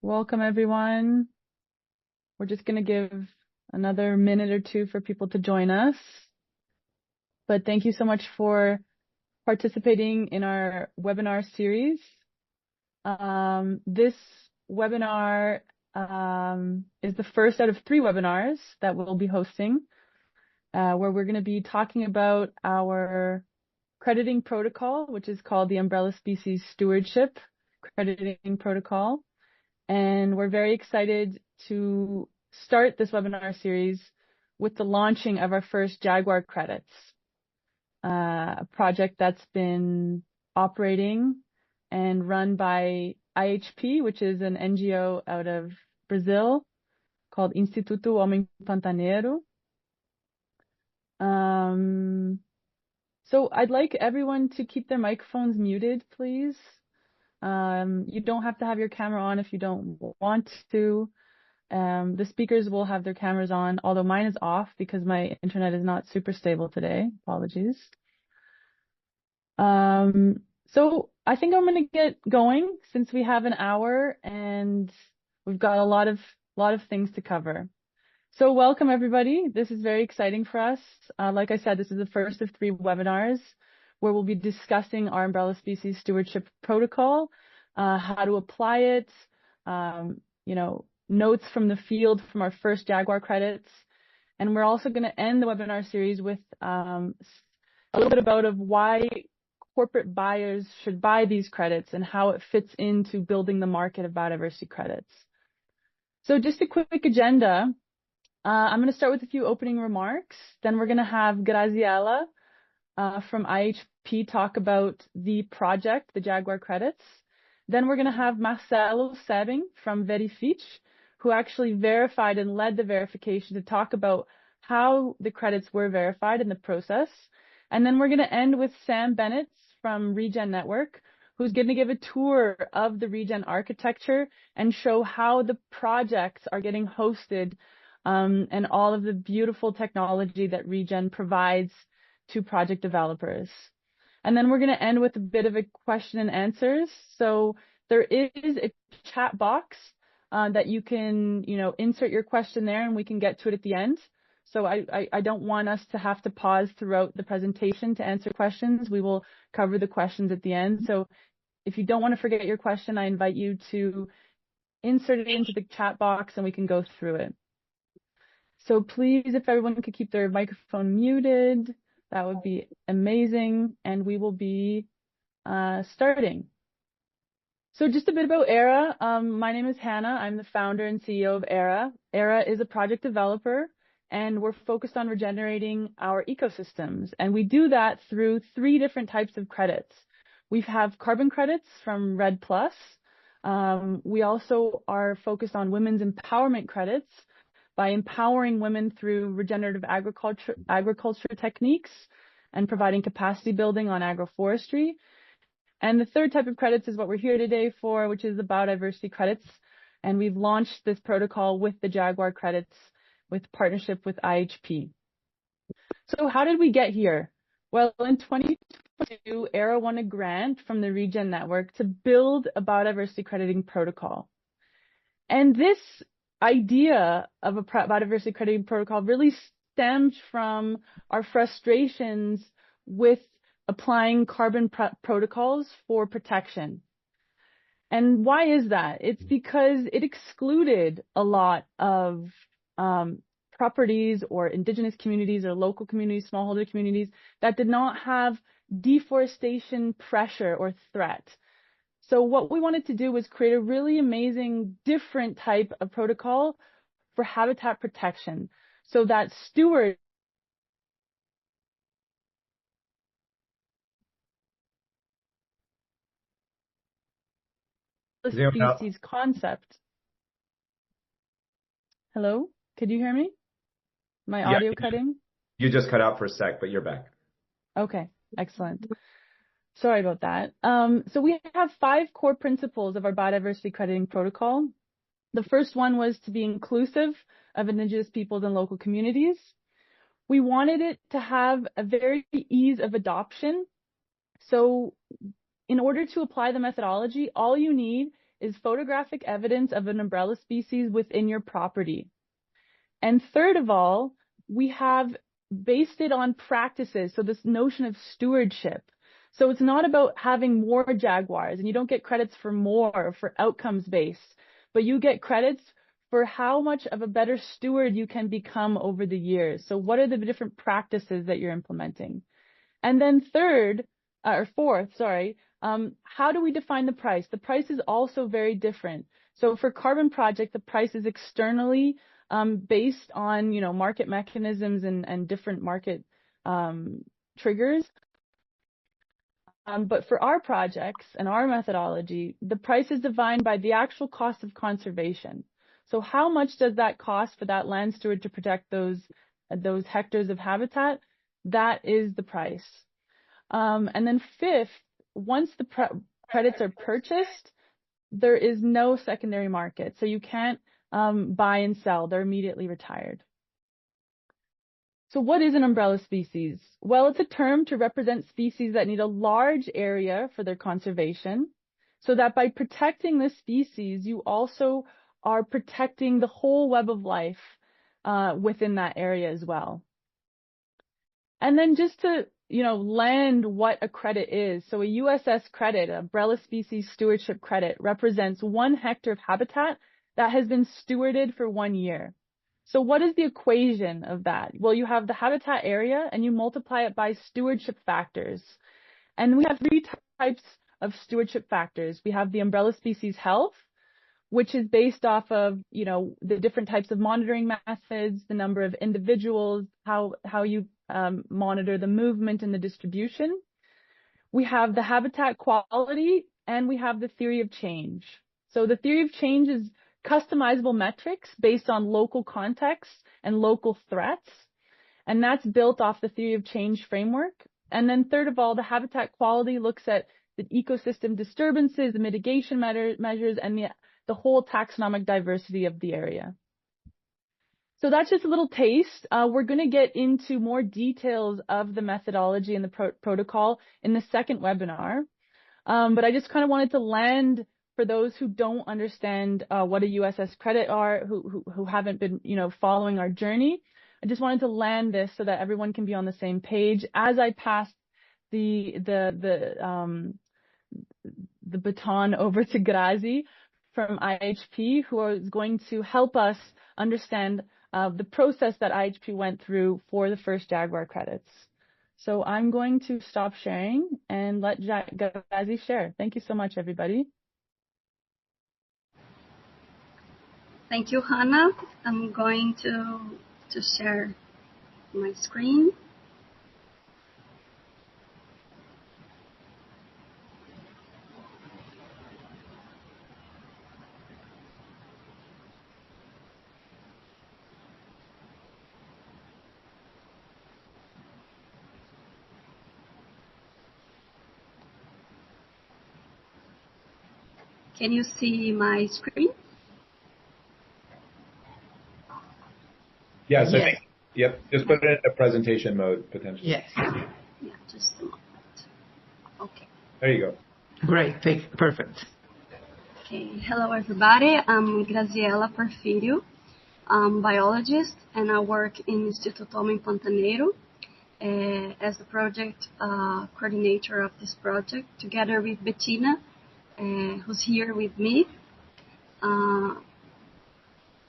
Welcome, everyone. We're just going to give another minute or two for people to join us. But thank you so much for participating in our webinar series. This webinar is the first out of 3 webinars that we'll be hosting, where we're going to be talking about our crediting protocol, which is called the Umbrella Species Stewardship Crediting Protocol. And we're very excited to start this webinar series with the launching of our first Jaguar credits, a project that's been operating and run by IHP, which is an NGO out of Brazil called Instituto Homem, Pantaneiro. So I'd like everyone to keep their microphones muted, please. You don't have to have your camera on if you don't want to. The speakers will have their cameras on, although mine is off because my internet is not super stable today. Apologies. So I think I'm going to get going since we have an hour and we've got a lot of things to cover. So welcome, everybody. This is very exciting for us. Like I said, this is the first of 3 webinars where we'll be discussing our Umbrella Species Stewardship Protocol, how to apply it, notes from the field from our first Jaguar credits. And we're also going to end the webinar series with a little bit about why corporate buyers should buy these credits and how it fits into building the market of biodiversity credits. So just a quick agenda. I'm going to start with a few opening remarks. Then we're going to have Graziella from IHP talk about the project, the Jaguar credits. Then we're going to have Marcelo Sebing from Verifiche, who actually verified and led the verification, to talk about how the credits were verified in the process. And then we're going to end with Sam Bennett from Regen Network, who's going to give a tour of the Regen architecture and show how the projects are getting hosted, and all of the beautiful technology that Regen provides to project developers. And then we're going to end with a bit of a question and answers. So there is a chat box that you can, insert your question there and we can get to it at the end. So I don't want us to have to pause throughout the presentation to answer questions. We will cover the questions at the end. So if you don't want to forget your question, I invite you to insert it into the chat box and we can go through it. So please, if everyone could keep their microphone muted, that would be amazing. And we will be starting. So just a bit about ERA. My name is Hannah. I'm the founder and CEO of ERA. ERA is a project developer, and we're focused on regenerating our ecosystems. And we do that through 3 different types of credits. We have carbon credits from Red Plus. We also are focused on women's empowerment credits by empowering women through regenerative agriculture techniques and providing capacity building on agroforestry. And the 3rd type of credits is what we're here today for, which is the biodiversity credits. And we've launched this protocol with the Jaguar credits with partnership with IHP. So how did we get here? Well, in 2022, ERA won a grant from the Regen Network to build a biodiversity crediting protocol. And this idea of a biodiversity crediting protocol really stemmed from our frustrations with applying carbon protocols for protection. And why is that? It's because it excluded a lot of properties or indigenous communities or local communities, smallholder communities that did not have deforestation pressure or threat. So what we wanted to do was create a really amazing, different type of protocol for habitat protection so that stewards species concept. Hello? Could you hear me? My audio cutting? You just cut out for a sec, but you're back. Okay, excellent. Sorry about that. So we have 5 core principles of our biodiversity crediting protocol. The first one was to be inclusive of indigenous peoples and local communities. We wanted it to have a very ease of adoption. So in order to apply the methodology, all you need is photographic evidence of an umbrella species within your property. And third of all, we have based it on practices. So this notion of stewardship. So it's not about having more jaguars, and you don't get credits for more or for outcomes based, but you get credits for how much of a better steward you can become over the years. So what are the different practices that you're implementing? And then fourth, how do we define the price? The price is also very different. So for Carbon Project, the price is externally based on, market mechanisms and different market triggers. But for our projects and our methodology, the price is defined by the actual cost of conservation. So how much does that cost for that land steward to protect those hectares of habitat? That is the price. And then fifth, once the credits are purchased, there is no secondary market. So you can't buy and sell. They're immediately retired. So what is an umbrella species? Well, it's a term to represent species that need a large area for their conservation, so that by protecting this species, you also are protecting the whole web of life within that area as well. And then just to, land what a credit is. So a USS credit, umbrella species stewardship credit, represents 1 hectare of habitat that has been stewarded for 1 year. So what is the equation of that? Well, you have the habitat area and you multiply it by stewardship factors. And we have 3 types of stewardship factors. We have the umbrella species health, which is based off of, the different types of monitoring methods, the number of individuals, how you monitor the movement and the distribution. We have the habitat quality, and we have the theory of change. So the theory of change is customizable metrics based on local contexts and local threats. And that's built off the theory of change framework. And then third of all, the habitat quality looks at the ecosystem disturbances, the mitigation measures, and the whole taxonomic diversity of the area. So that's just a little taste. We're going to get into more details of the methodology and the protocol in the second webinar. But I just kind of wanted to land for those who don't understand what a USS credit are, who haven't been, following our journey. I just wanted to land this so that everyone can be on the same page as I pass the baton over to Grazi from IHP, who is going to help us understand the process that IHP went through for the first Jaguar credits. So I'm going to stop sharing and let Grazi share. Thank you so much, everybody. Thank you, Hannah. I'm going to share my screen. Can you see my screen? Yes, I think, yep, just put it in a presentation mode, potentially. Yes. Yeah, just a moment. Okay. There you go. Great, perfect. Okay, hello everybody. I'm Graziella Porfirio. I'm biologist and I work in Instituto Homem Pantaneiro as the project coordinator of this project, together with Bettina, who's here with me.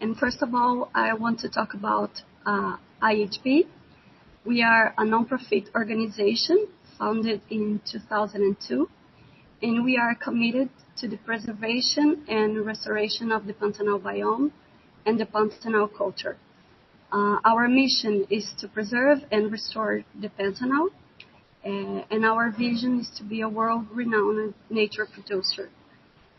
And first of all, I want to talk about IHP. We are a non-profit organization founded in 2002, and we are committed to the preservation and restoration of the Pantanal biome and the Pantanal culture. Our mission is to preserve and restore the Pantanal, and our vision is to be a world-renowned nature producer.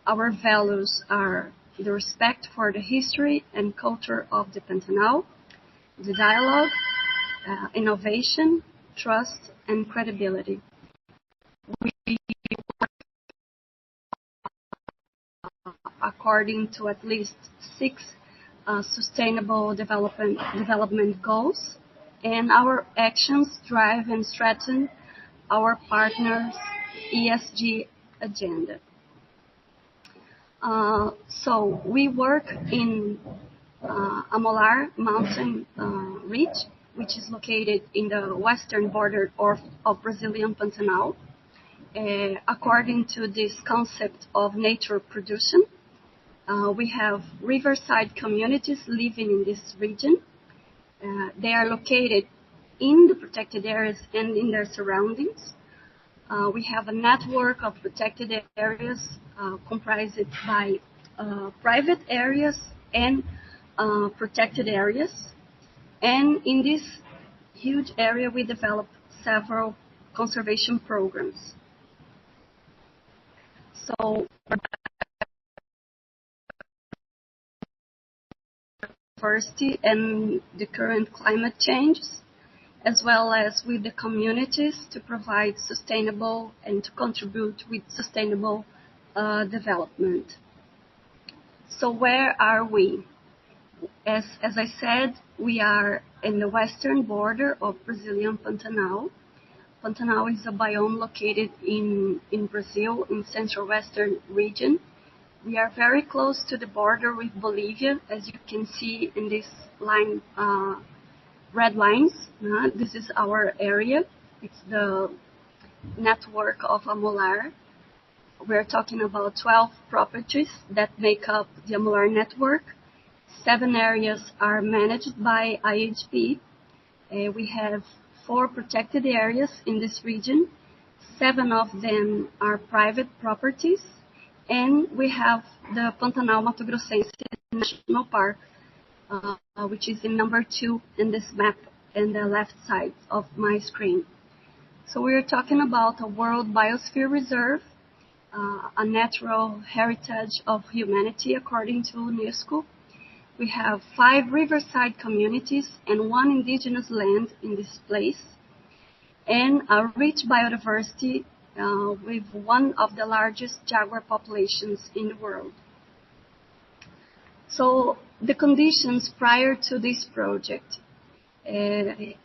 Our values are the respect for the history and culture of the Pantanal, the dialogue, innovation, trust, and credibility. We work according to at least 6 sustainable development goals, and our actions drive and strengthen our partners' ESG agenda. So we work in a molar mountain ridge, which is located in the western border of Brazilian Pantanal. According to this concept of nature production, we have riverside communities living in this region. They are located in the protected areas and in their surroundings. We have a network of protected areas comprised by private areas and protected areas. And in this huge area, we develop several conservation programs. So, diversity and the current climate changes, as well as with the communities to provide sustainable and to contribute with sustainable development. So where are we? As I said, we are in the western border of Brazilian Pantanal. Pantanal is a biome located in Brazil, in central western region. We are very close to the border with Bolivia, as you can see in this line, red lines. This is our area. It's the network of a molar. We're talking about 12 properties that make up the molar network. 7 areas are managed by IHP. We have 4 protected areas in this region. 7 of them are private properties. And we have the Pantanal Mato Grossense National Park, which is in number 2 in this map in the left side of my screen. So we are talking about a World Biosphere Reserve, a natural heritage of humanity according to UNESCO. We have 5 riverside communities and 1 indigenous land in this place, and a rich biodiversity with one of the largest jaguar populations in the world. So the conditions prior to this project, the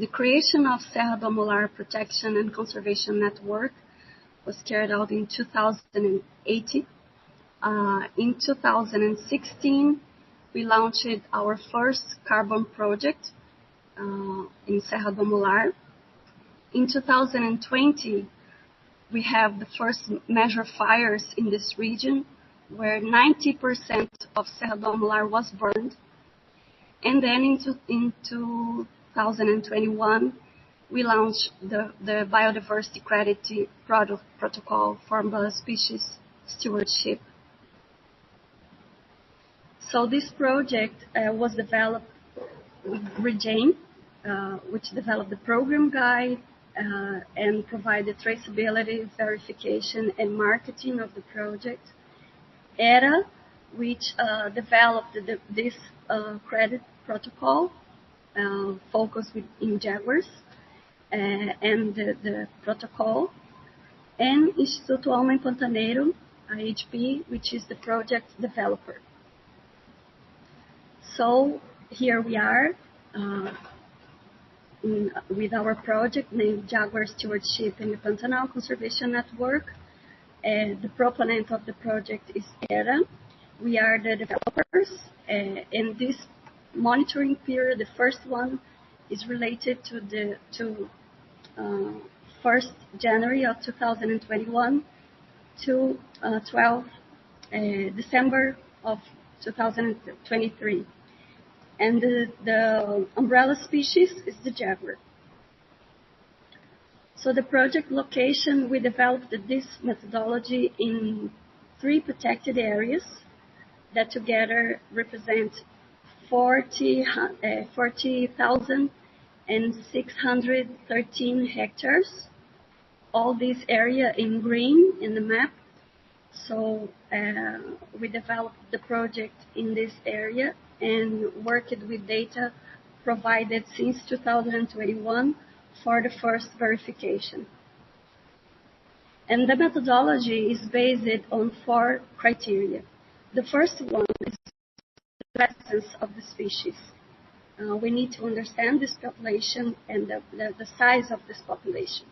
creation of Serra do Molar Protection and Conservation Network was carried out in 2018. In 2016, we launched our first carbon project in Serra do Molar. In 2020, we have the first major fires in this region, where 90% of Serra do Molar was burned. And then in 2021, we launched the Biodiversity Credit Protocol for the species Stewardship. So this project was developed with Regen, which developed the program guide and provided traceability, verification, and marketing of the project. ERA, which developed this credit protocol focused in jaguars and the protocol. And Instituto Homem Pantaneiro, IHP, which is the project developer. So here we are with our project named Jaguar Stewardship in the Pantanal Conservation Network. The proponent of the project is ERA. We are the developers. In this monitoring period, the first one is related to 1st January of 2021 to 12 December of 2023. And the umbrella species is the jaguar. So the project location, we developed this methodology in 3 protected areas that together represent 40,613 hectares. All this area in green in the map. So we developed the project in this area and worked with data provided since 2021 for the first verification. And the methodology is based on 4 criteria. The first one is the presence of the species. We need to understand this population and the size of this population.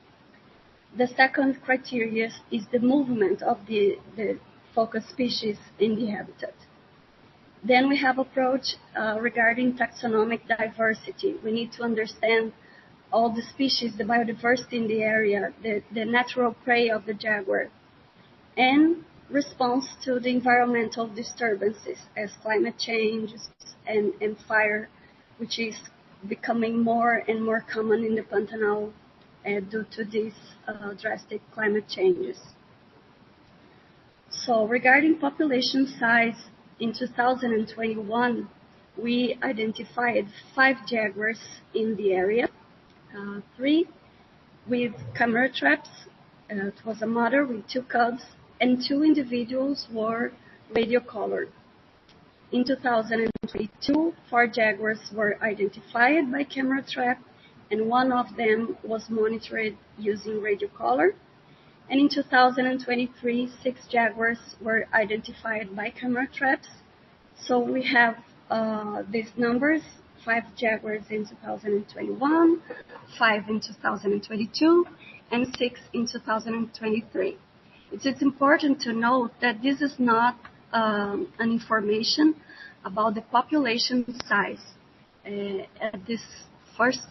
The second criteria is the movement of the focus species in the habitat. Then we have approach regarding taxonomic diversity. We need to understand all the species, the biodiversity in the area, the natural prey of the jaguar, and response to the environmental disturbances as climate change and fire, which is becoming more and more common in the Pantanal due to these drastic climate changes. So regarding population size, in 2021, we identified 5 jaguars in the area, 3 with camera traps. It was a mother with 2 cubs, and 2 individuals were radio-collared. In 2022, 4 jaguars were identified by camera trap, and 1 of them was monitored using radio collar. And in 2023, 6 jaguars were identified by camera traps. So we have these numbers: 5 jaguars in 2021, 5 in 2022, and 6 in 2023. It's important to note that this is not an information about the population size. At this first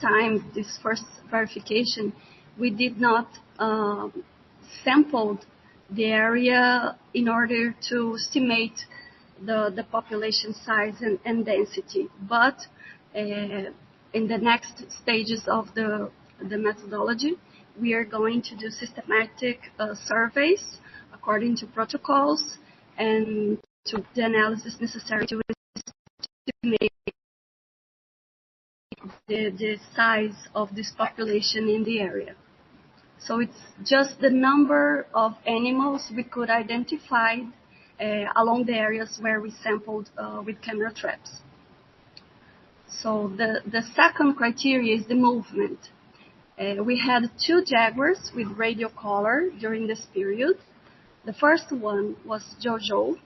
verification, we did not sample the area in order to estimate the population size and density. But in the next stages of the methodology, we are going to do systematic surveys according to protocols and to the analysis necessary to estimate the size of this population in the area. So it's just the number of animals we could identify along the areas where we sampled with camera traps. So the second criteria is the movement. We had 2 jaguars with radio collar during this period. The first one was Jojo,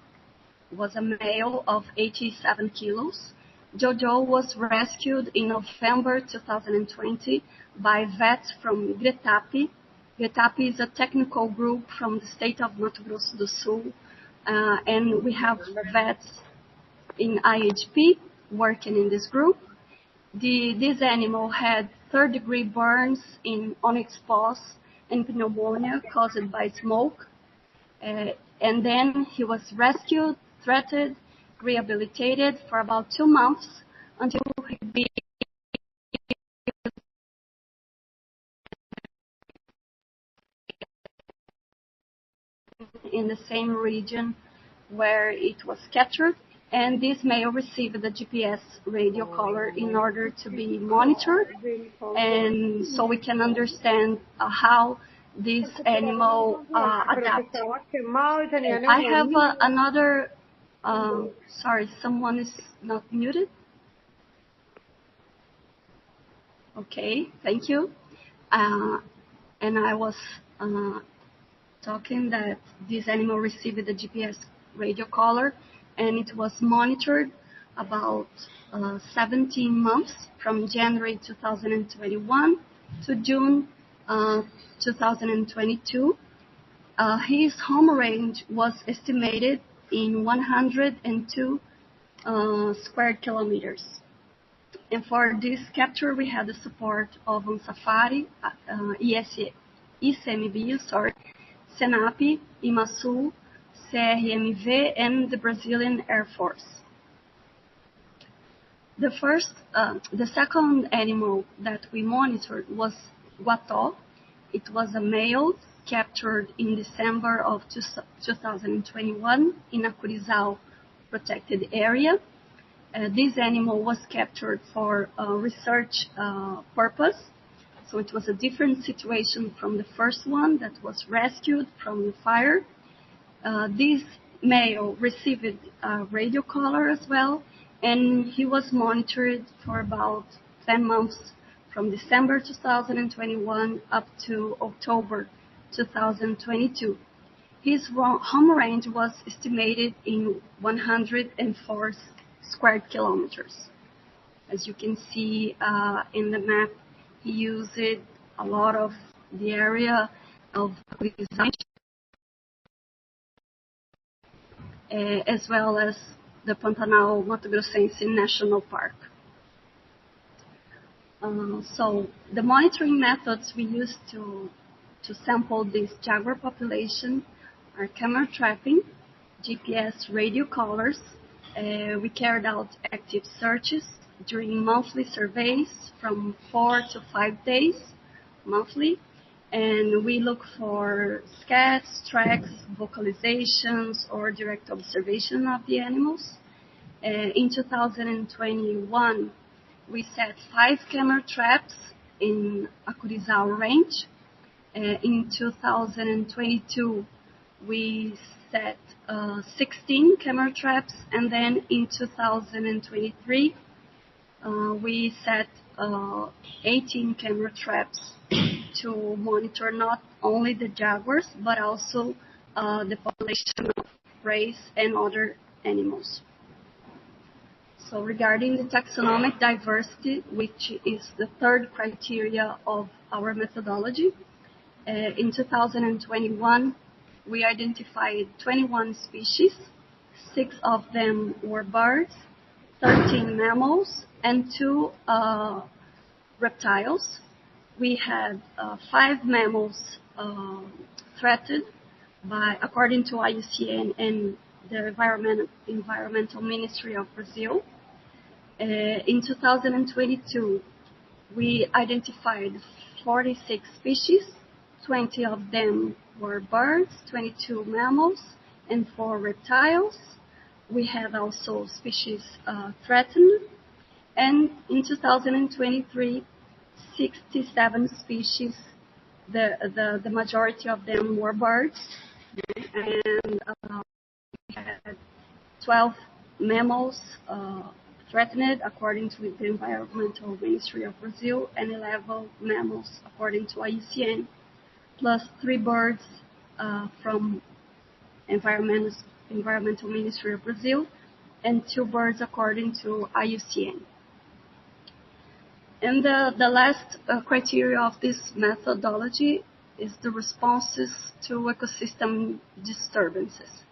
was a male of 87 kilos. Jojo was rescued in November 2020 by vets from Gretapi. Gretapi is a technical group from the state of Mato Grosso do Sul, and we have vets in IHP working in this group. This animal had third-degree burns on its paws and pneumonia caused by smoke. And then he was rescued, treated, rehabilitated for about 2 months until he be in the same region where it was captured. And this male received the GPS radio collar in order to be monitored, and so we can understand how this animal adapted. I have another, sorry, someone is not muted. Okay, thank you. And I was talking that this animal received the GPS radio collar, and it was monitored about 17 months from January 2021 to June 2022. His home range was estimated in 102 square kilometers. And for this capture, we had the support of Safari, ICMBio, SENAP, IMASU, CRMV, and the Brazilian Air Force. The second animal that we monitored was Guató. It was a male captured in December of 2021 in a Curizal protected area. This animal was captured for research purpose. So it was a different situation from the first one that was rescued from the fire. This male received a radio collar as well, and he was monitored for about 10 months from December 2021 up to October 2022. His home range was estimated in 104 square kilometers. As you can see in the map, he used a lot of the area of as well as the Pantanal National Park. So the monitoring methods we use to sample this jaguar population are camera trapping, GPS radio collars. We carried out active searches during monthly surveys from 4 to 5 days monthly, and we look for scats, tracks, vocalizations, or direct observation of the animals. In 2021, we set 5 camera traps in Acurizal range. In 2022, we set 16 camera traps, and then in 2023, we set 18 camera traps to monitor not only the jaguars, but also the population of rays and other animals. So regarding the taxonomic diversity, which is the third criteria of our methodology, in 2021, we identified 21 species. 6 of them were birds, 13 mammals, and 2 reptiles. We had 5 mammals threatened according to IUCN and the Environmental Ministry of Brazil. In 2022, we identified 46 species. 20 of them were birds, 22 mammals, and 4 reptiles. We had also species threatened. And in 2023, 67 species, the majority of them were birds, and we had 12 mammals threatened according to the Environmental Ministry of Brazil, and 11 mammals according to IUCN, plus 3 birds from Environmental Ministry of Brazil, and 2 birds according to IUCN. And the last criteria of this methodology is the responses to ecosystem disturbances.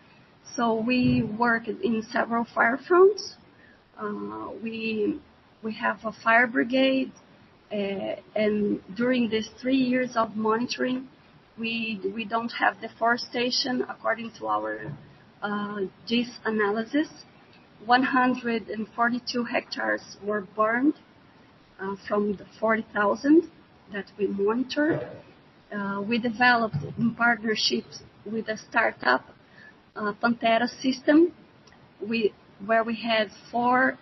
So we work in several fire fronts. We have a fire brigade, and during these 3 years of monitoring, we don't have deforestation according to our GIS analysis. 142 hectares were burned from the 40,000 that we monitored. We developed in partnerships with a startup, Pantaneiro system, where we had 5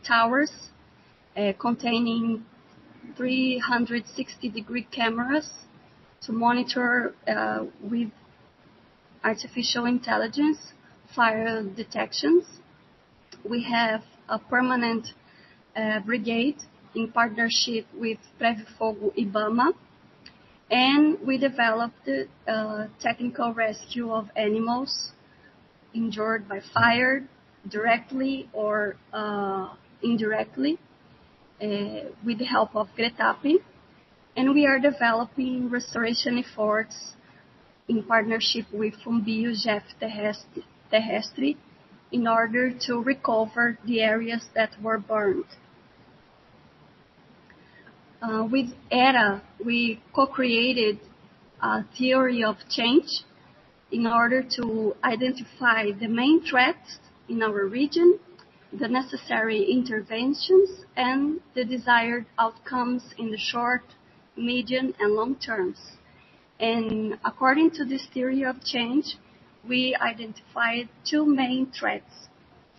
towers containing 360-degree cameras to monitor with artificial intelligence fire detections. We have a permanent brigade in partnership with Preve Fogo Ibama, and we developed technical rescue of animals injured by fire, directly or indirectly, with the help of GRETAP, and we are developing restoration efforts in partnership with Fumbio Jeff Terrestre in order to recover the areas that were burned. With ERA, we co-created a theory of change in order to identify the main threats in our region, the necessary interventions, and the desired outcomes in the short, medium, and long terms. And according to this theory of change, we identified 2 main threats: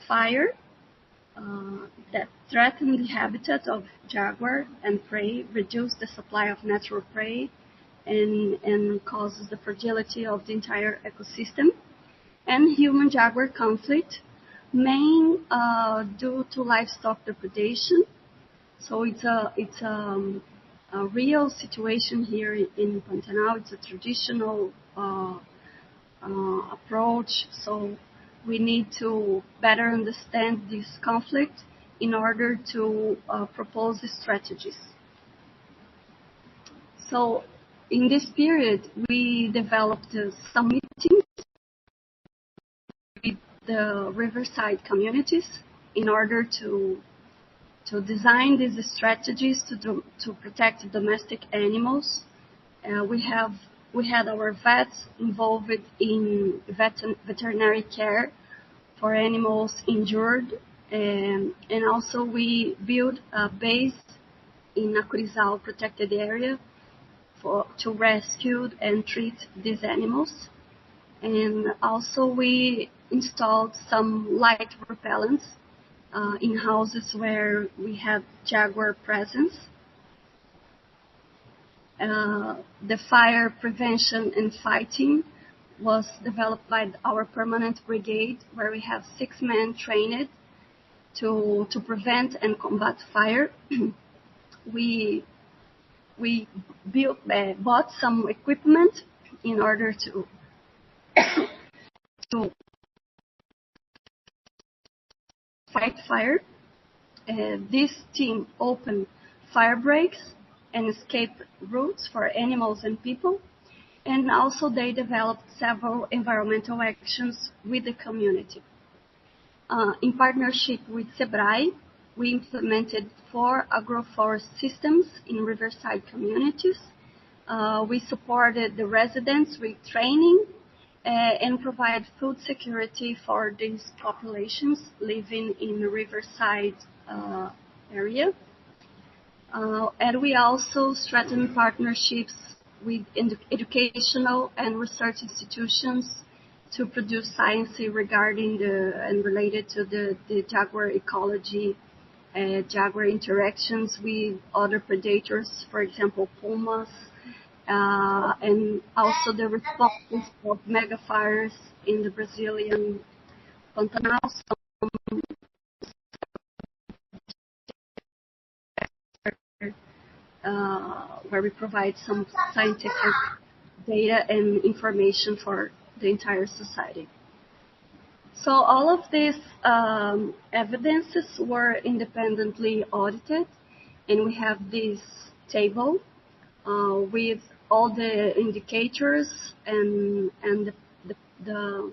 fire, that threaten the habitat of jaguar and prey, reduce the supply of natural prey, and causes the fragility of the entire ecosystem, and human-jaguar conflict, main due to livestock depredation. So it's a real situation here in Pantanal. It's a traditional approach, so we need to better understand this conflict in order to propose strategies. So in this period, we developed some meetings the riverside communities in order to design these strategies to protect domestic animals. We had our vets involved in veterinary care for animals injured, and also we built a base in Acurizal protected area to rescue and treat these animals. And also we installed some light repellents in houses where we have jaguar presence. The fire prevention and fighting was developed by our permanent brigade, where we have 6 men trained to prevent and combat fire. We bought some equipment in order to fight fire. This team opened fire breaks and escape routes for animals and people, and also they developed several environmental actions with the community. In partnership with SEBRAE, we implemented 4 agroforest systems in riverside communities. We supported the residents with training and provide food security for these populations living in the riverside area. And we also strengthened partnerships with educational and research institutions to produce science regarding and related to the jaguar ecology, jaguar interactions with other predators, for example, pumas, and also the responses of megafires in the Brazilian Pantanal. Where we provide some scientific data and information for the entire society. So all of these evidences were independently audited, and we have this table with all the indicators and the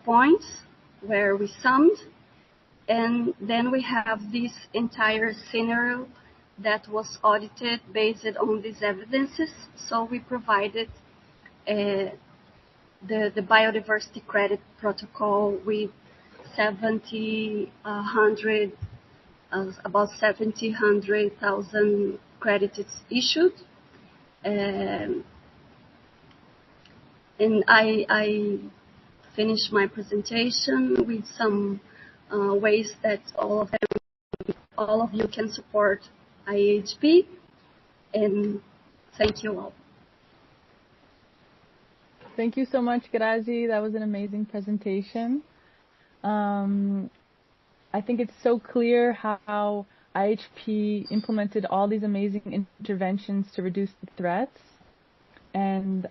points where we summed. And then we have this entire scenario that was audited based on these evidences. So we provided the biodiversity credit protocol with about 700,000 credits issued. And I finished my presentation with some ways that all of you can support IHP, and thank you all. Thank you so much, Grazi. That was an amazing presentation. I think it's so clear how IHP implemented all these amazing interventions to reduce the threats, and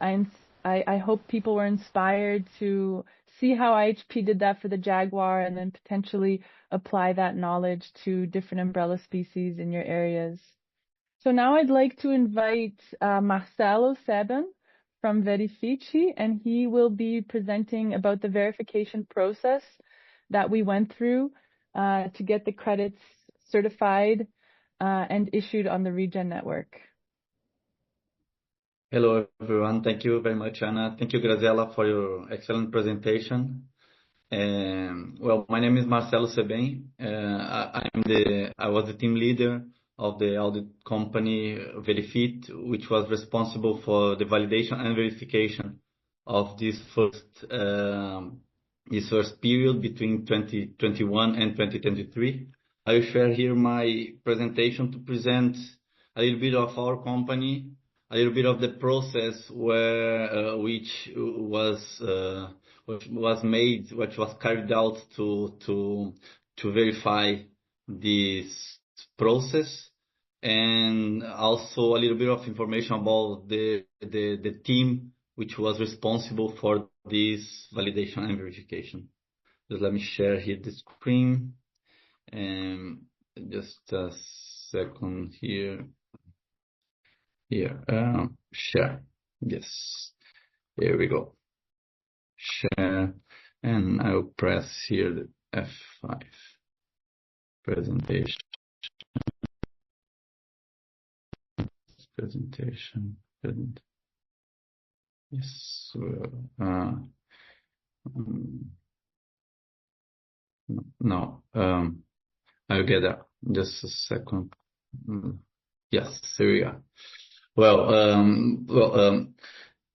I hope people were inspired to see how IHP did that for the jaguar and then potentially apply that knowledge to different umbrella species in your areas. So now I'd like to invite Marcelo Seben from Verifici, and he will be presenting about the verification process that we went through to get the credits certified and issued on the Regen Network. Hello, everyone. Thank you very much, Anna. Thank you, Graziella, for your excellent presentation. Well, my name is Marcelo Seben. I was the team leader of the audit company Verifit, which was responsible for the validation and verification of this first period between 2021 and 2023. I will share here my presentation to present a little bit of our company, a little bit of the process which was carried out to verify this process, and also a little bit of information about the team which was responsible for this validation and verification. Just let me share here the screen, and just a second here. Share. Yes. Here we go. Share. And I'll press here the F5 presentation. Yes. No. I'll get that. Just a second. Yes, here we are.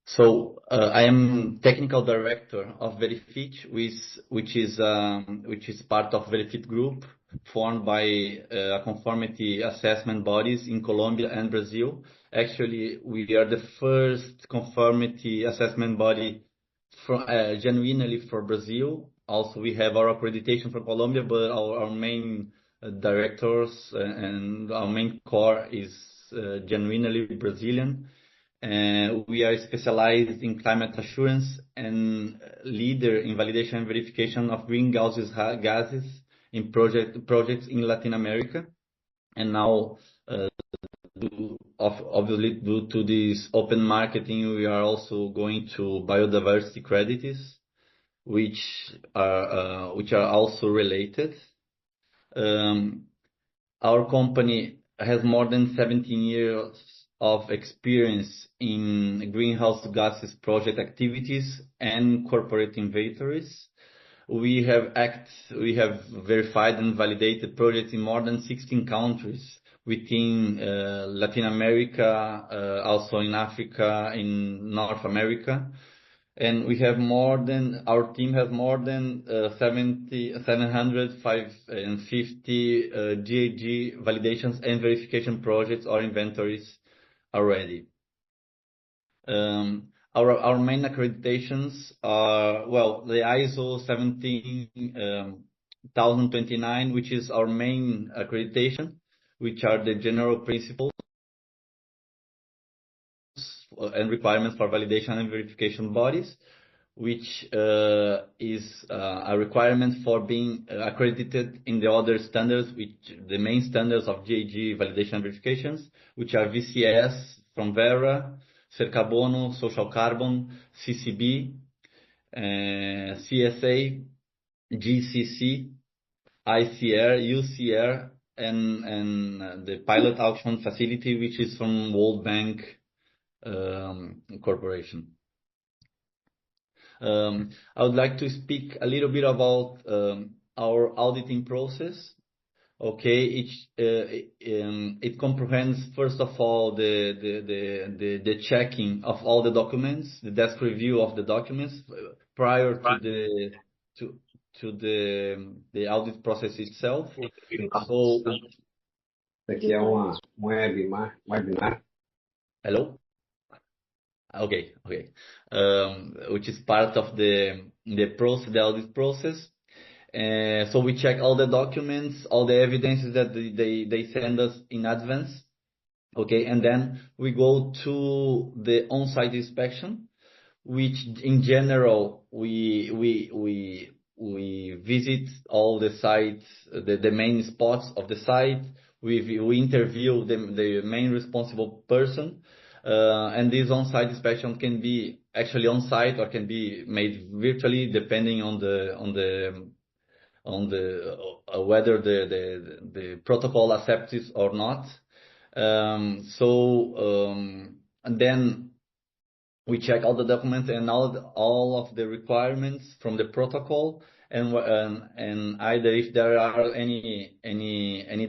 So I am technical director of Verifit, which is part of Verifit Group, formed by conformity assessment bodies in Colombia and Brazil. Actually, we are the first conformity assessment body genuinely for Brazil. Also, we have our accreditation for Colombia, but our main directors and our main core is genuinely Brazilian. We are specialized in climate assurance and leader in validation and verification of greenhouse gases in projects in Latin America. And now, obviously, due to this open marketing, we are also going to biodiversity credits, which are also related. Our company has more than 17 years of experience in greenhouse gases project activities and corporate inventories. We have verified and validated projects in more than 16 countries within Latin America, also in Africa, in North America. And our team has more than 750 GHG validations and verification projects or inventories already. Our main accreditations are, the ISO 17029, which is our main accreditation, which are the general principles and requirements for validation and verification bodies, which is a requirement for being accredited in the other standards, which the main standards of GHG validation and verifications, which are VCS from Verra, Cercarbono, Social Carbon, CCB, CSA, GCC, ICR, UCR, and the pilot action facility, which is from World Bank Corporation. I would like to speak a little bit about our auditing process. Okay, it comprehends, first of all, the checking of all the documents, the desk review of the documents prior to the audit process itself. So, hello. Okay. Which is part of the audit process. So we check all the documents, all the evidences that they send us in advance. Okay, and then we go to the on-site inspection, which in general we visit all the sites, the main spots of the site. We interview the main responsible person. And this on-site inspection can be actually on-site or can be made virtually, depending on whether the protocol accepts it or not. And then we check all the documents and all of the requirements from the protocol, and either if there are any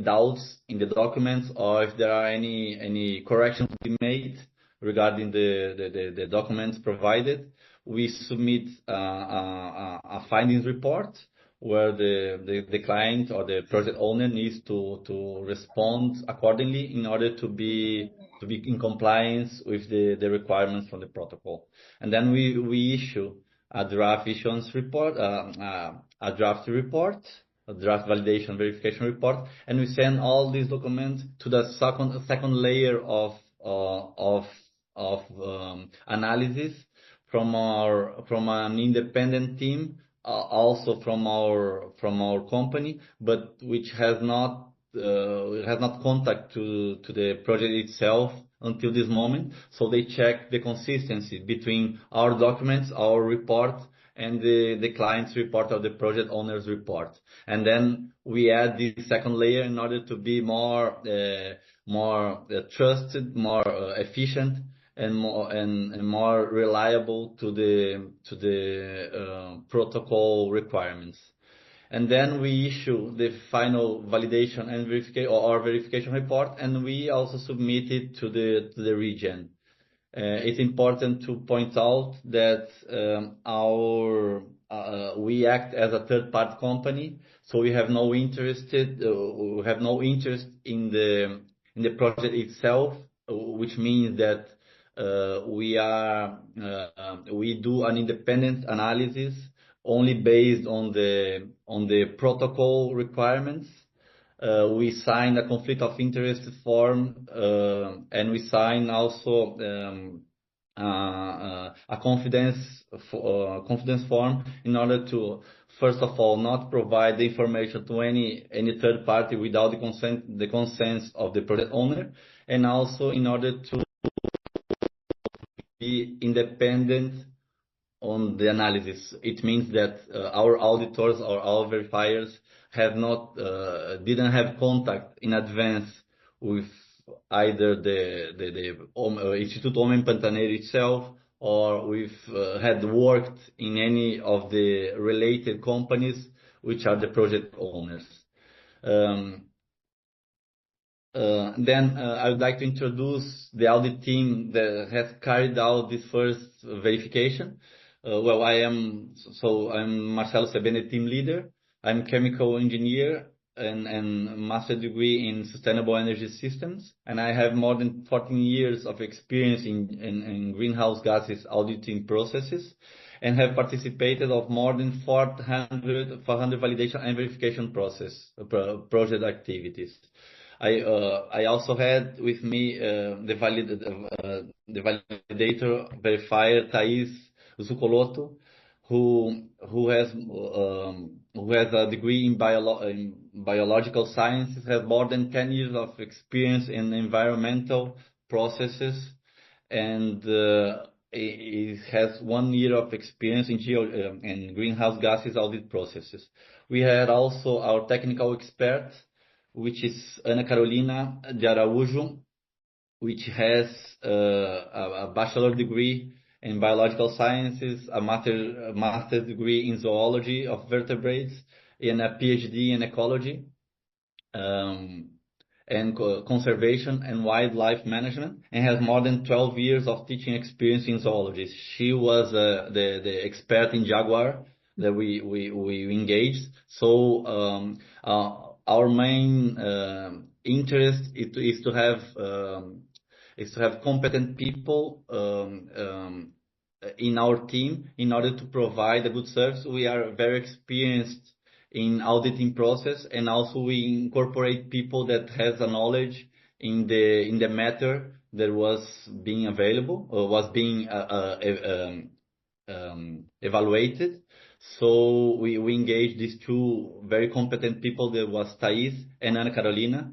doubts in the documents, or if there are any corrections to be made regarding the documents provided, we submit a findings report where the client or the project owner needs to respond accordingly in order to be in compliance with the requirements from the protocol. And then we issue a draft issuance report, a draft validation verification report, and we send all these documents to the second layer of analysis from an independent team, also from our company, but which has not contact to the project itself until this moment. So they check the consistency between our documents, our report, and the client's report or the project owner's report. And then we add this second layer in order to be more trusted, more efficient, and more reliable to the protocol requirements. And then we issue the final validation and verification report, and we also submit it to the Regen. It's important to point out that we act as a third-party company, so we have no interest in the project itself, which means that we do an independent analysis only based on the protocol requirements. We sign a conflict of interest form, and we sign also a confidence form in order to, first of all, not provide the information to any third party without the consent of the project owner, and also in order to be independent on the analysis. It means that our auditors or our verifiers didn't have contact in advance with either the Instituto Homem Pantaneiro itself, or had worked in any of the related companies which are the project owners. Then I would like to introduce the audit team that has carried out this first verification. I'm Marcelo Sebene, team leader. I'm chemical engineer and master degree in sustainable energy systems, and I have more than 14 years of experience in greenhouse gases auditing processes, and have participated of more than 400 validation and verification project activities. I also had with me the validator verifier Thais Zucoloto, who has a degree in biological sciences, has more than 10 years of experience in environmental processes, and it has 1 year of experience in greenhouse gases audit processes. We had also our technical expert, which is Ana Carolina de Araújo, which has a bachelor degree in biological sciences, a master's degree in zoology of vertebrates, and a PhD in ecology and conservation and wildlife management, and has more than 12 years of teaching experience in zoology. She was the expert in jaguar that we engaged. So our main interest is to have competent people in our team in order to provide a good service. We are very experienced in auditing process, and also we incorporate people that has a knowledge in the matter that was being available or was being evaluated. So we engaged these two very competent people. There was Thais and Ana Carolina.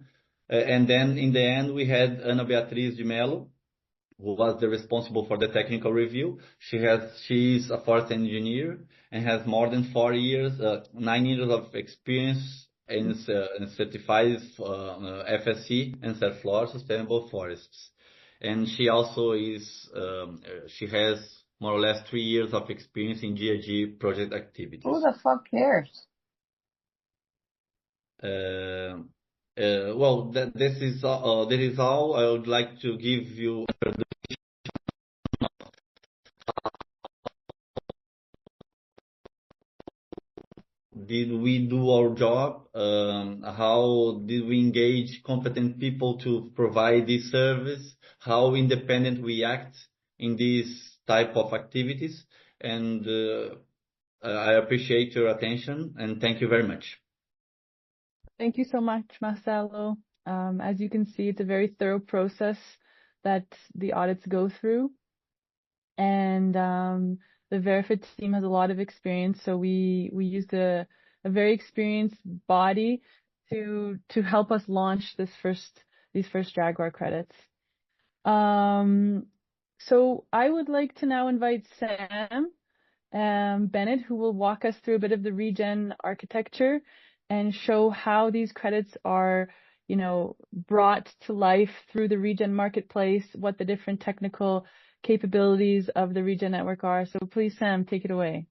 And then in the end, we had Ana Beatriz de Mello, who was the responsible for the technical review. She's a forest engineer and has more than 9 years of experience in certified FSC and CERFLOR sustainable forests. And she also she has more or less 3 years of experience in GIG project activities. Who the fuck cares? Well, this is all. I would like to give you. Did we do our job? How did we engage competent people to provide this service? How independent we act in these type of activities? And I appreciate your attention, and thank you very much. Thank you so much, Marcelo. As you can see, it's a very thorough process that the audits go through, and the Verifit team has a lot of experience. So we used a very experienced body to help us launch these first Jaguar credits. So I would like to now invite Sam Bennett, who will walk us through a bit of the regen architecture and show how these credits are, brought to life through the regen marketplace, what the different technical capabilities of the Regen Network are. So please, Sam, take it away.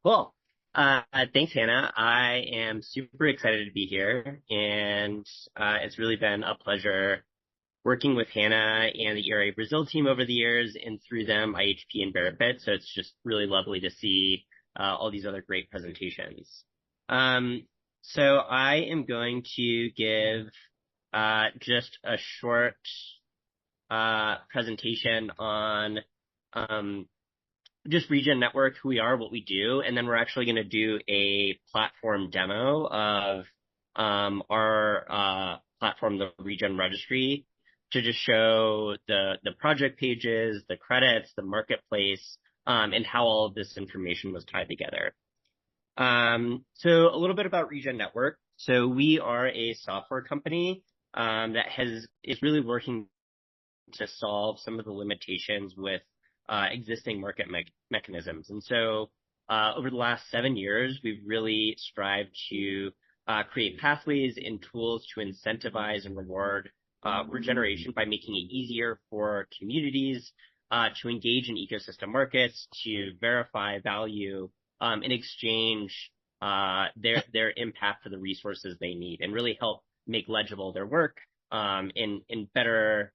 Cool. Thanks, Hannah. I am super excited to be here, and it's really been a pleasure working with Hannah and the ERA Brazil team over the years, and through them, IHP and Verifit. So it's just really lovely to see all these other great presentations. So I am going to give just a short presentation on just Regen Network, who we are, what we do, and then we're actually going to do a platform demo of our platform, the Regen Registry, to just show the project pages, the credits, the marketplace, and how all of this information was tied together. So a little bit about Regen Network. So we are a software company that is really working to solve some of the limitations with existing market mechanisms. And so over the last 7 years, we've really strived to create pathways and tools to incentivize and reward regeneration by making it easier for communities to engage in ecosystem markets, to verify value in exchange their impact for the resources they need, and really help make legible their work and better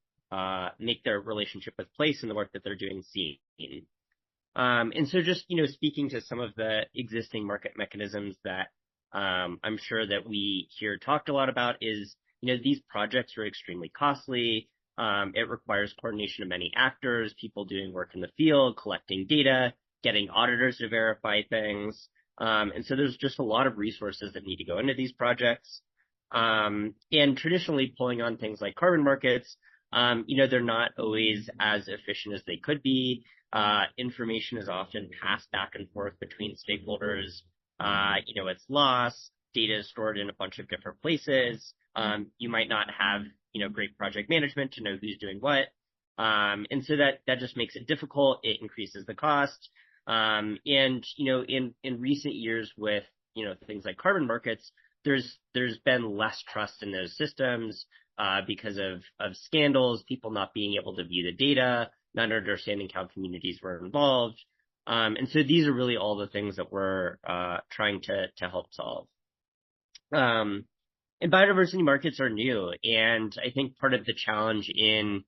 make their relationship with place and the work that they're doing seen. And so just, speaking to some of the existing market mechanisms that I'm sure that we here talked a lot about is, these projects are extremely costly. It requires coordination of many actors, people doing work in the field, collecting data, getting auditors to verify things. And so there's just a lot of resources that need to go into these projects. And traditionally pulling on things like carbon markets, they're not always as efficient as they could be. Information is often passed back and forth between stakeholders. It's lost. Data is stored in a bunch of different places. You might not have, great project management to know who's doing what. And so that just makes it difficult. It increases the cost. And, in recent years with, things like carbon markets, there's been less trust in those systems because of scandals, people not being able to view the data, not understanding how communities were involved. And so these are really all the things that we're trying to help solve. And biodiversity markets are new, and I think part of the challenge in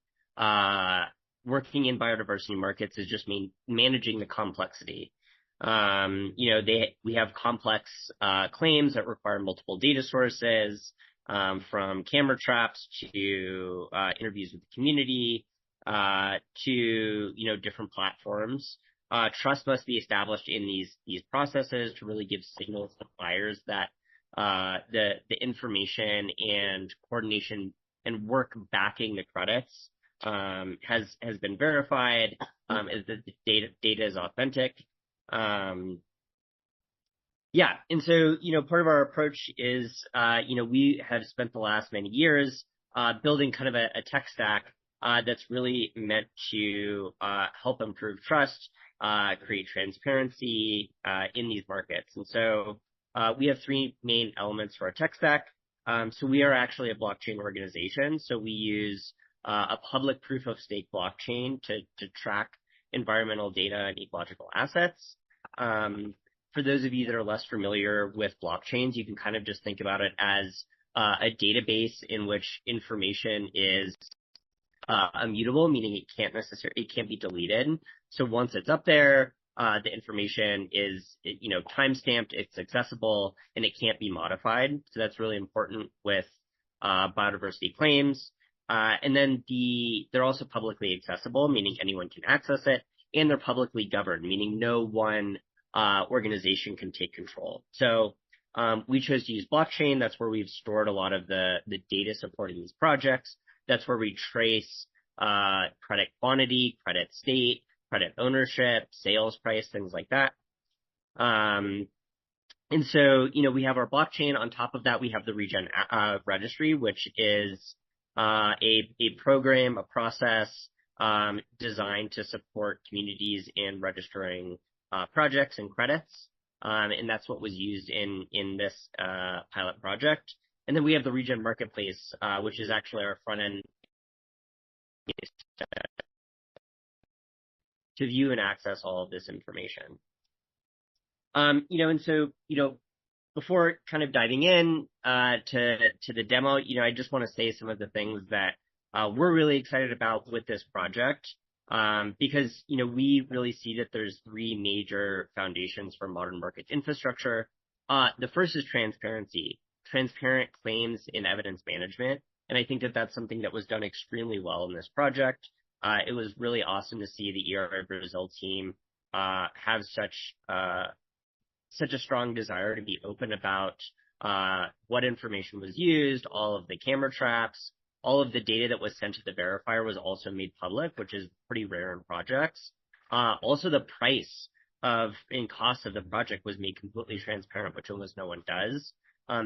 working in biodiversity markets is just managing the complexity. We have complex claims that require multiple data sources, from camera traps to interviews with the community to different platforms. Trust must be established in these processes to really give signals to buyers that the information and coordination and work backing the credits has been verified, is that the data is authentic. And so, part of our approach is, we have spent the last many years building kind of a tech stack that's really meant to help improve trust, create transparency in these markets. And so we have three main elements for our tech stack. So we are actually a blockchain organization. So we use a public proof of stake blockchain to track environmental data and ecological assets. For those of you that are less familiar with blockchains, you can kind of just think about it as a database in which information is immutable, meaning it can't be deleted. So once it's up there, the information is, time-stamped, it's accessible, and it can't be modified. So that's really important with biodiversity claims. And then they're also publicly accessible, meaning anyone can access it, and they're publicly governed, meaning no one organization can take control. So we chose to use blockchain. That's where we've stored a lot of the data supporting these projects. That's where we trace credit quantity, credit state, credit ownership, sales price, things like that. And And so, we have our blockchain. On top of that, we have the Regen registry, which is a program, a process designed to support communities in registering projects and credits. And that's what was used in this pilot project. And then we have the Regen Marketplace, which is actually our front end to view and access all of this information. And so, before kind of diving in to the demo, I just want to say some of the things that we're really excited about with this project, because, we really see that there's three major foundations for modern markets infrastructure. The first is transparency, transparent claims and evidence management. And I think that that's something that was done extremely well in this project. It was really awesome to see the ERA Brazil team have such a strong desire to be open about what information was used, all of the camera traps, all of the data that was sent to the verifier was also made public, which is pretty rare in projects. Also, the price and cost of the project was made completely transparent, which almost no one does.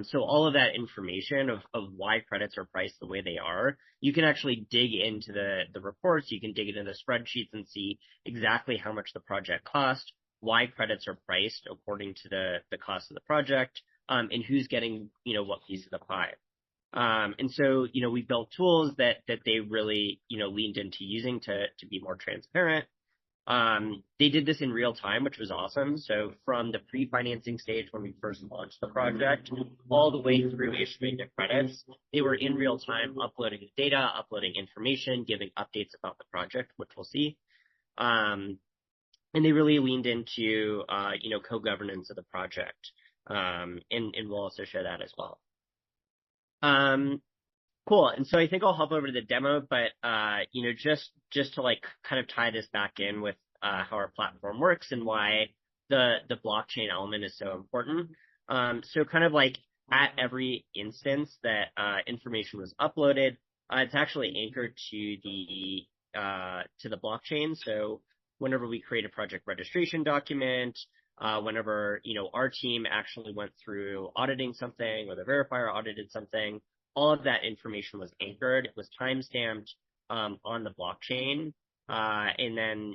So all of that information of why credits are priced the way they are, you can actually dig into the reports, you can dig into the spreadsheets and see exactly how much the project cost, why credits are priced according to the cost of the project, and who's getting, what piece of the pie. And so, we built tools that they really, leaned into using to be more transparent. They did this in real time, which was awesome. So from the pre-financing stage when we first launched the project, all the way through issuing the credits, they were in real time uploading data, uploading information, giving updates about the project, which we'll see. And they really leaned into, co-governance of the project. And we'll also show that as well. Cool. And so I think I'll hop over to the demo, but, just to kind of tie this back in with, how our platform works and why the blockchain element is so important. So kind of at every instance that, information was uploaded, it's actually anchored to the blockchain. So whenever we create a project registration document, whenever, our team actually went through auditing something or the verifier audited something, all of that information was anchored. It was timestamped on the blockchain. And then,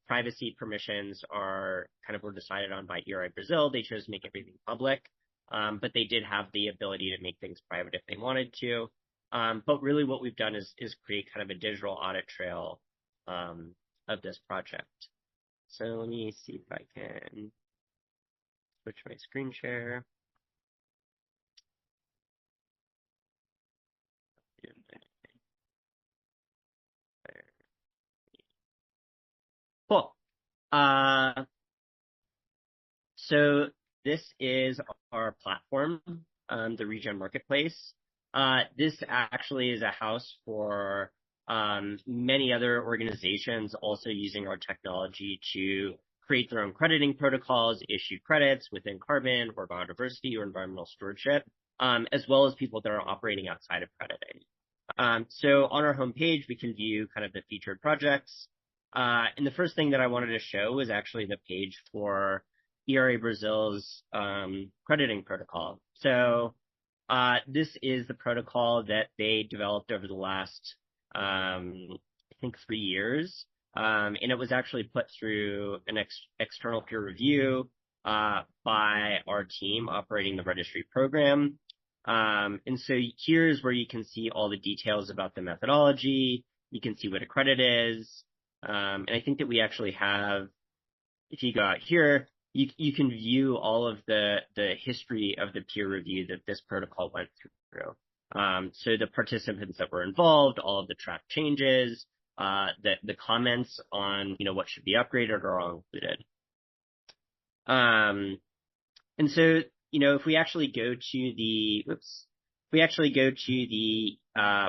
privacy permissions were decided on by ERA Brazil. They chose to make everything public, but they did have the ability to make things private if they wanted to. But really what we've done is create kind of a digital audit trail of this project. So let me see if I can switch my screen share. Cool. So this is our platform, the Regen Marketplace. This actually is a house for many other organizations also using our technology to create their own crediting protocols, issue credits within carbon or biodiversity or environmental stewardship, as well as people that are operating outside of crediting. So on our homepage, we can view kind of the featured projects. And the first thing that I wanted to show was actually the page for ERA Brazil's crediting protocol. So this is the protocol that they developed over the last, I think, 3 years. And it was actually put through an external peer review by our team operating the registry program. And so here's where you can see all the details about the methodology. You can see what a credit is. And I think that we actually have, if you go out here, you can view all of the history of the peer review that this protocol went through. So the participants that were involved, all of the track changes, the comments on, what should be upgraded are all included. And so, if we actually go to the,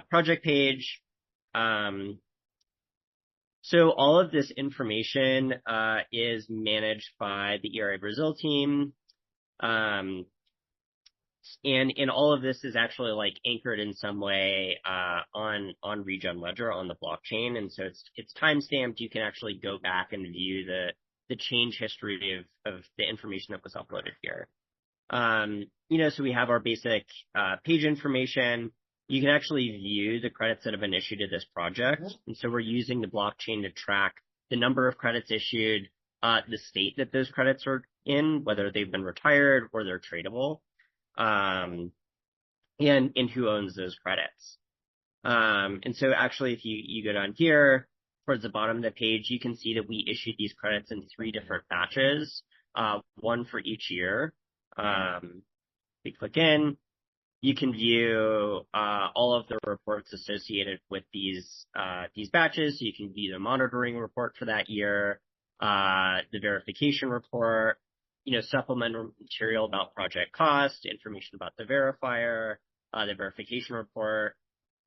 project page, so all of this information is managed by the ERA Brazil team. And all of this is actually anchored in some way on Regen Ledger on the blockchain. And so it's timestamped. You can actually go back and view the change history of the information that was uploaded here. So we have our basic page information. You can actually view the credits that have been issued to this project. And so we're using the blockchain to track the number of credits issued, the state that those credits are in, whether they've been retired or they're tradable, and who owns those credits. And so actually, if you go down here towards the bottom of the page, you can see that we issued these credits in 3 different batches, one for each year. We click in, you can view all of the reports associated with these batches. So you can view the monitoring report for that year, the verification report, supplemental material about project cost, information about the verifier, the verification report,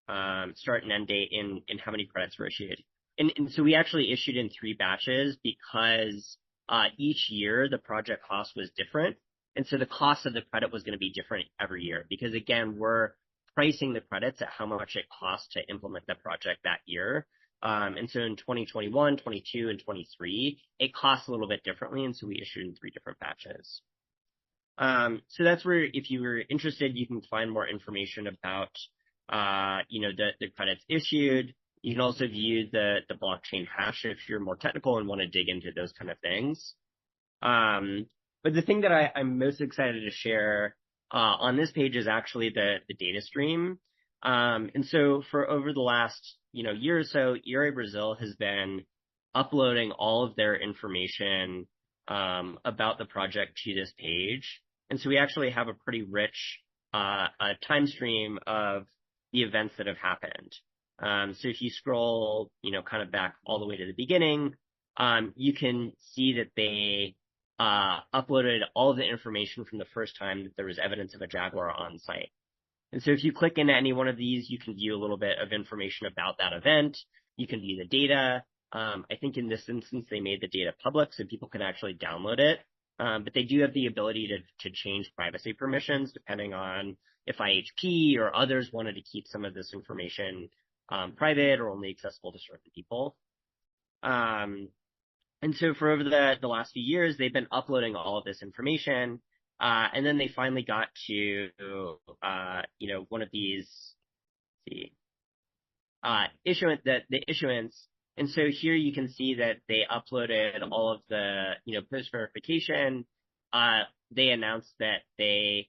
start and end date, and how many credits were issued. And so we actually issued in 3 batches because each year the project cost was different. And so the cost of the credit was going to be different every year because, again, we're pricing the credits at how much it costs to implement the project that year. And so in 2021, 22, and 23, it costs a little bit differently. And so we issued in 3 different batches. So that's where, if you were interested, you can find more information about, the credits issued. You can also view the blockchain hash if you're more technical and want to dig into those kind of things. But the thing that I'm most excited to share on this page is actually the data stream. And so for over the last year or so, ERA Brazil has been uploading all of their information about the project to this page. And so we actually have a pretty rich time stream of the events that have happened. So if you scroll, kind of back all the way to the beginning, you can see that they uploaded all of the information from the first time that there was evidence of a jaguar on site. And so if you click into any one of these, you can view a little bit of information about that event. You can view the data. I think in this instance, they made the data public so people can actually download it. But they do have the ability to change privacy permissions depending on if IHP or others wanted to keep some of this information private or only accessible to certain people. And so for over the last few years, they've been uploading all of this information. And then they finally got to, one of these, the issuance. And so here you can see that they uploaded all of the, post verification. They announced that they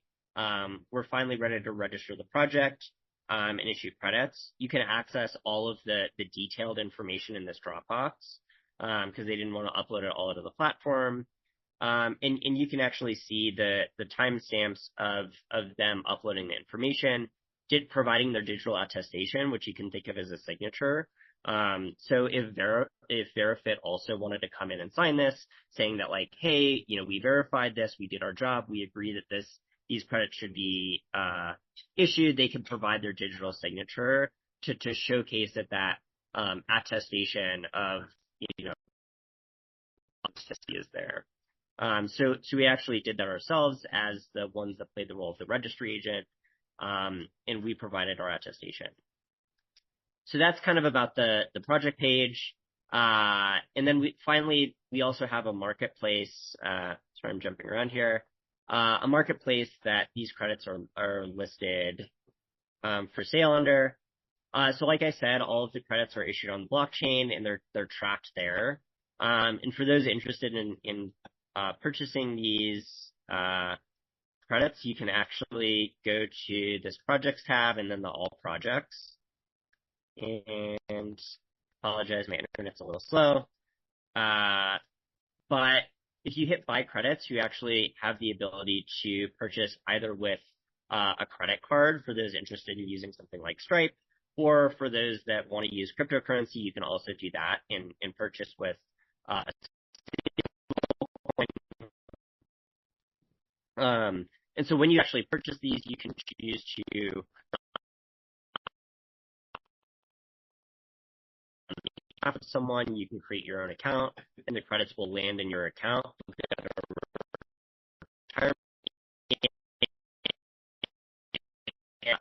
were finally ready to register the project and issue credits. You can access all of the detailed information in this Dropbox because they didn't want to upload it all to the platform. And you can actually see the timestamps of them uploading the information, providing their digital attestation, which you can think of as a signature. So if Verifit also wanted to come in and sign this, saying that like, hey, we verified this, we did our job, we agree that these credits should be issued, they can provide their digital signature to showcase that attestation of is there. So we actually did that ourselves as the ones that played the role of the registry agent, and we provided our attestation. So that's kind of about the project page. And then we also have a marketplace. Sorry, I'm jumping around here. A marketplace that these credits are listed for sale under. So like I said, all of the credits are issued on the blockchain and they're tracked there. And for those interested in purchasing these credits, you can actually go to this projects tab and then the all projects. And apologize, my internet's a little slow. But if you hit buy credits, you actually have the ability to purchase either with a credit card for those interested in using something like Stripe, or for those that want to use cryptocurrency, you can also do that and purchase with and so when you actually purchase these, you can choose to with someone, you can create your own account, and the credits will land in your account.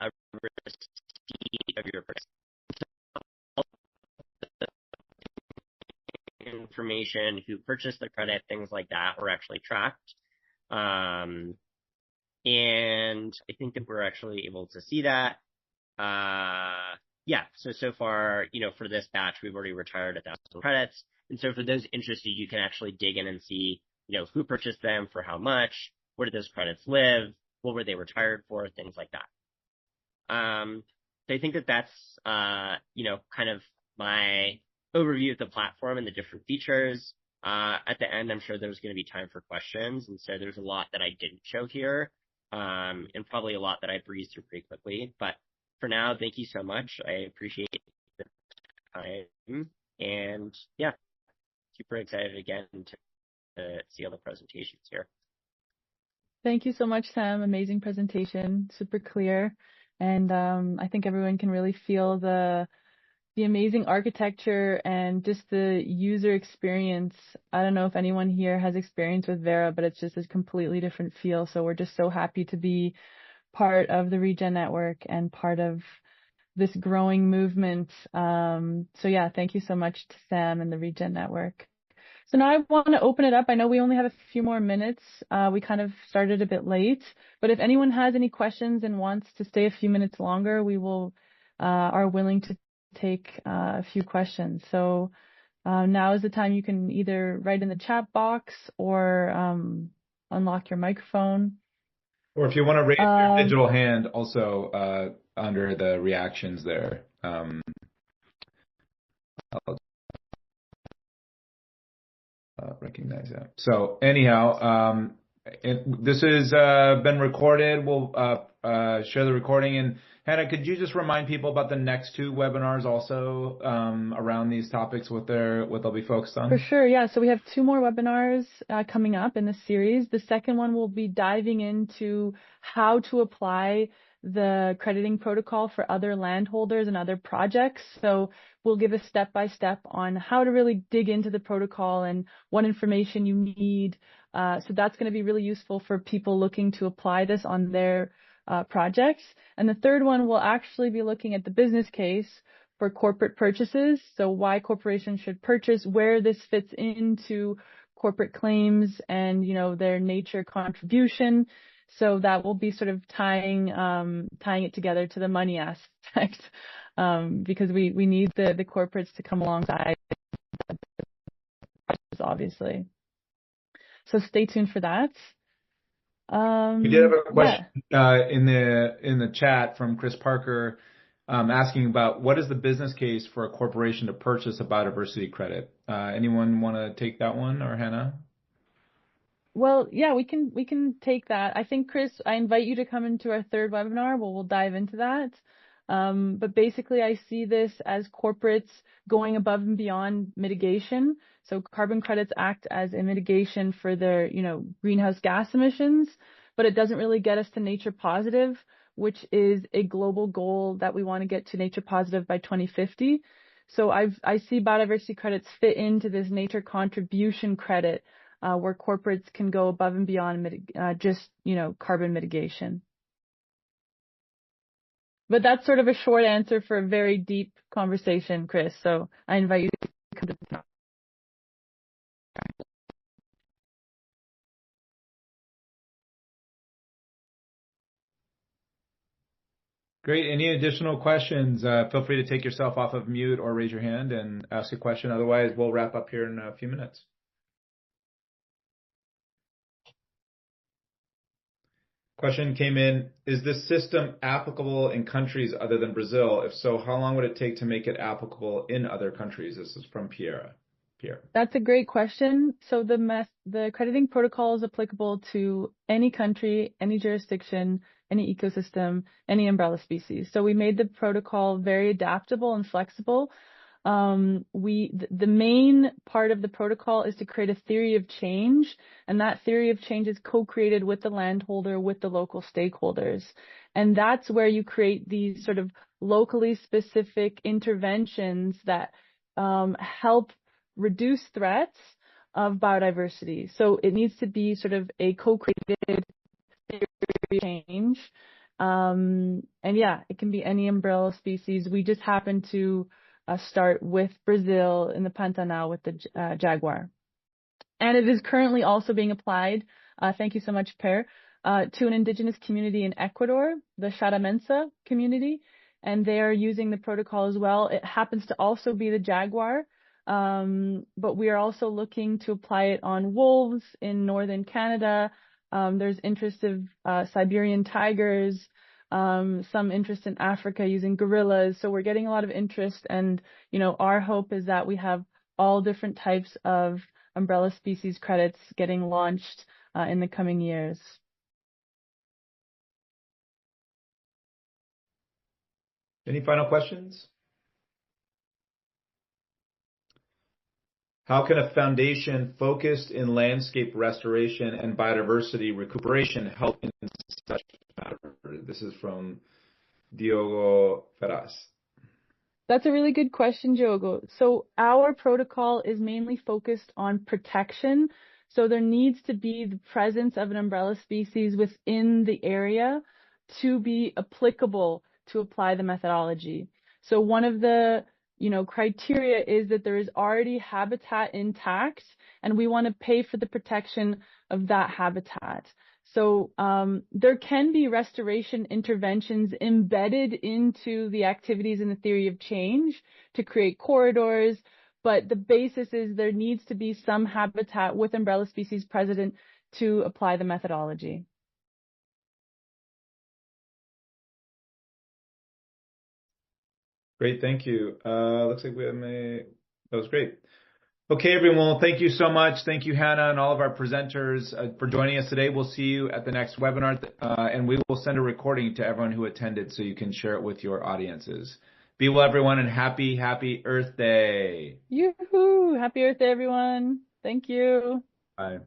A receipt of your purchase. Information, who purchased the credit, things like that, were actually tracked. And I think that we're actually able to see that. Yeah, so far, for this batch, we've already retired 1,000 credits. And so for those interested, you can actually dig in and see, who purchased them, for how much, where did those credits live, what were they retired for, things like that. So I think that that's, kind of my overview of the platform and the different features. At the end, I'm sure there's going to be time for questions. And so there's a lot that I didn't show here, and probably a lot that I breezed through pretty quickly. But for now, thank you so much. I appreciate the time. And yeah, super excited again to see all the presentations here. Thank you so much, Sam. Amazing presentation, super clear. And I think everyone can really feel the amazing architecture and just the user experience. I don't know if anyone here has experience with Vera, but it's just a completely different feel. So we're just so happy to be part of the Regen Network and part of this growing movement. So yeah, thank you so much to Sam and the Regen Network. So now I want to open it up. I know we only have a few more minutes. We kind of started a bit late, but if anyone has any questions and wants to stay a few minutes longer, we are willing to take a few questions. So now is the time. You can either write in the chat box or unlock your microphone. Or if you want to raise your digital hand also under the reactions there. I'll recognize that. So anyhow, this has been recorded. We'll share the recording. And Hannah, could you just remind people about the next two webinars also around these topics, what they'll be focused on? For sure, yeah. So we have two more webinars coming up in this series. The second one will be diving into how to apply the crediting protocol for other landholders and other projects. So we'll give a step-by-step on how to really dig into the protocol and what information you need. So that's going to be really useful for people looking to apply this on their projects. And the third one will actually be looking at the business case for corporate purchases. So why corporations should purchase, where this fits into corporate claims and, their nature contribution. So that will be sort of tying it together to the money aspect, because we need the corporates to come alongside, obviously. So stay tuned for that. We did have a question in the chat from Chris Parker asking about what is the business case for a corporation to purchase a biodiversity credit. Anyone want to take that one, or Hannah? Well, yeah, we can take that. I think, Chris, I invite you to come into our third webinar. We'll dive into that. But basically, I see this as corporates going above and beyond mitigation. So carbon credits act as a mitigation for their, greenhouse gas emissions, but it doesn't really get us to nature positive, which is a global goal that we want to get to nature positive by 2050. So I see biodiversity credits fit into this nature contribution credit, where corporates can go above and beyond carbon mitigation. But that's sort of a short answer for a very deep conversation, Chris. So I invite you to come to the talk. Great. Any additional questions? Feel free to take yourself off of mute or raise your hand and ask a question. Otherwise, we'll wrap up here in a few minutes. Question came in, is this system applicable in countries other than Brazil? If so, how long would it take to make it applicable in other countries? This is from Pierre. That's a great question. So the crediting protocol is applicable to any country, any jurisdiction, any ecosystem, any umbrella species. So we made the protocol very adaptable and flexible. The main part of the protocol is to create a theory of change, and that theory of change is co-created with the landholder, with the local stakeholders. And that's where you create these sort of locally specific interventions that help reduce threats of biodiversity. So it needs to be sort of a co-created theory of change. And yeah, it can be any umbrella species. We just happen to start with Brazil in the Pantanal with the jaguar. And it is currently also being applied, thank you so much, Per, to an indigenous community in Ecuador, the Charamensa community, and they are using the protocol as well. It happens to also be the jaguar, but we are also looking to apply it on wolves in northern Canada. There's interest of Siberian tigers, some interest in Africa using gorillas. So we're getting a lot of interest, and our hope is that we have all different types of umbrella species credits getting launched in the coming years. Any final questions? How can a foundation focused in landscape restoration and biodiversity recuperation help in such a matter? This is from Diogo Ferraz. That's a really good question, Diogo. So our protocol is mainly focused on protection. So there needs to be the presence of an umbrella species within the area to be applicable to apply the methodology. So one of the criteria is that there is already habitat intact, and we want to pay for the protection of that habitat. So there can be restoration interventions embedded into the activities in the theory of change to create corridors, but the basis is there needs to be some habitat with umbrella species present to apply the methodology. Great, thank you. Looks like that was great. Okay, everyone, well, thank you so much. Thank you, Hannah, and all of our presenters for joining us today. We'll see you at the next webinar, and we will send a recording to everyone who attended so you can share it with your audiences. Be well, everyone, and happy Earth Day. Yoo-hoo! Happy Earth Day, everyone. Thank you. Bye.